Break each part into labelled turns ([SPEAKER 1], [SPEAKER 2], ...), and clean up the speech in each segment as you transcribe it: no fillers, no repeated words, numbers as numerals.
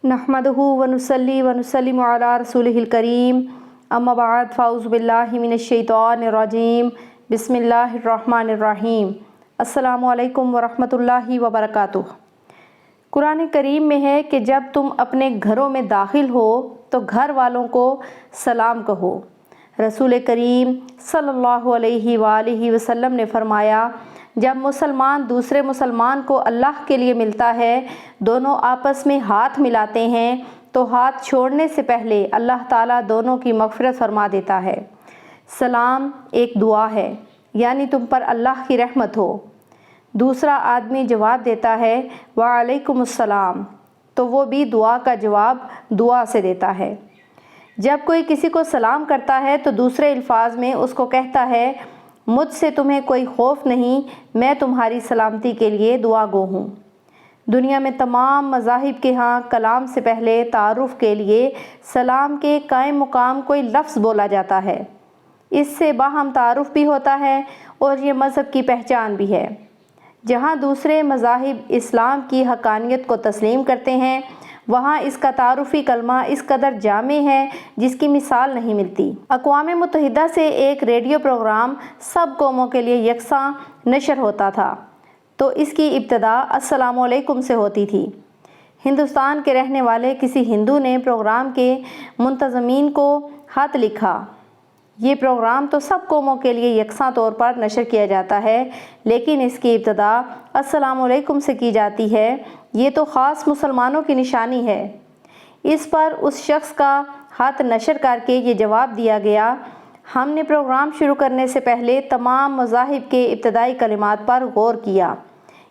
[SPEAKER 1] नहमदहु व नुसल्ली व नुसल्लिमु अला रसूलिहिल करीम अम्मा बाद फ़ाऊज़ु बिल्लाहि मिनश्शैतानिर्रजीम बिस्मिल्लाहिर्रहमानिर्रहीम। अस्सलामु अलैकुम व रहमतुल्लाहि व बरकातुहू। कुरान करीम में है कि जब तुम अपने घरों में दाखिल हो तो घर वालों को सलाम कहो। रसूल करीम सल्लल्लाहु अलैहि वालिहि वसल्लम ने फरमाया, जब मुसलमान दूसरे मुसलमान को अल्लाह के लिए मिलता है, दोनों आपस में हाथ मिलाते हैं तो हाथ छोड़ने से पहले अल्लाह ताला दोनों की मग़फ़िरत फरमा देता है। सलाम एक दुआ है, यानी तुम पर अल्लाह की रहमत हो। दूसरा आदमी जवाब देता है वालेकुमुस्सलाम, तो वो भी दुआ का जवाब दुआ से देता है। जब कोई किसी को सलाम करता है तो दूसरे अल्फाज में उसको कहता है, मुझसे तुम्हें कोई खौफ नहीं, मैं तुम्हारी सलामती के लिए दुआ गो हूँ। दुनिया में तमाम मज़ाहिब के यहाँ कलाम से पहले तारुफ़ के लिए सलाम के कायम मुकाम कोई लफ्ज़ बोला जाता है। इससे बाहम तारुफ़ भी होता है और ये मज़हब की पहचान भी है। जहाँ दूसरे मज़ाहिब इस्लाम की हक़ानियत को तस्लीम करते हैं, वहाँ इसका तारुफ़ी कलमा इस कदर जामे है जिसकी मिसाल नहीं मिलती। अक़वाम मुत्तहिदा से एक रेडियो प्रोग्राम सब कौमों के लिए यकसां नशर होता था, तो इसकी इब्तदा अस्सलामु अलैकुम से होती थी। हिंदुस्तान के रहने वाले किसी हिंदू ने प्रोग्राम के मुंतज़मीन को ख़त लिखा, ये प्रोग्राम तो सब कौमों के लिए यकसां तौर पर नशर किया जाता है, लेकिन इसकी इब्तदा अस्सलामु अलैकुम से की जाती है, ये तो ख़ास मुसलमानों की निशानी है। इस पर उस शख्स का ख़त नशर करके ये जवाब दिया गया, हमने प्रोग्राम शुरू करने से पहले तमाम मज़ाहिब के इब्तदाई कलिमात पर गौर किया,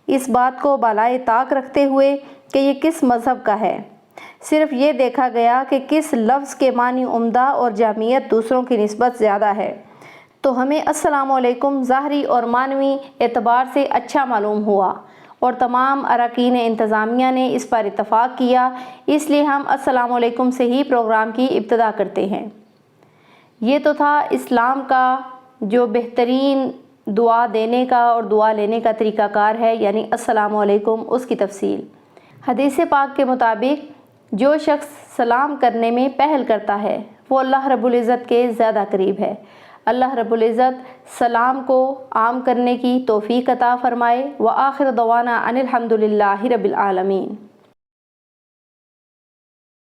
[SPEAKER 1] इस बात को बालाए ताक रखते हुए कि ये किस मज़हब का है। सिर्फ़ ये देखा गया कि किस लफ्ज़ के मानी उम्दा और जामियत दूसरों की निस्बत ज़्यादा है, तो हमें अस्सलामु अलैकुम ज़ाहरी और मानवी एतबार से अच्छा मालूम हुआ और तमाम अरकान इंतज़ामिया ने इस पर इत्तफ़ाक़ किया, इसलिए हम अस्सलामु अलैकुम से ही प्रोग्राम की इब्तदा करते हैं। ये तो था इस्लाम का जो बेहतरीन दुआ देने का और दुआ लेने का तरीक़ाकार है, यानी अस्सलामु अलैकुम, उसकी तफसील। हदीस पाक के मुताबिक जो शख्स सलाम करने में पहल करता है वो अल्लाह रब्बुल इज़्ज़त के ज़्यादा करीब है। अल्लाह रब्बुल इज़्ज़त सलाम को आम करने की तौफ़ीक़ अता फ़रमाए। व आखिर दवाना अनिल हम्दुलिल्लाहि रब्बिल आलमीन।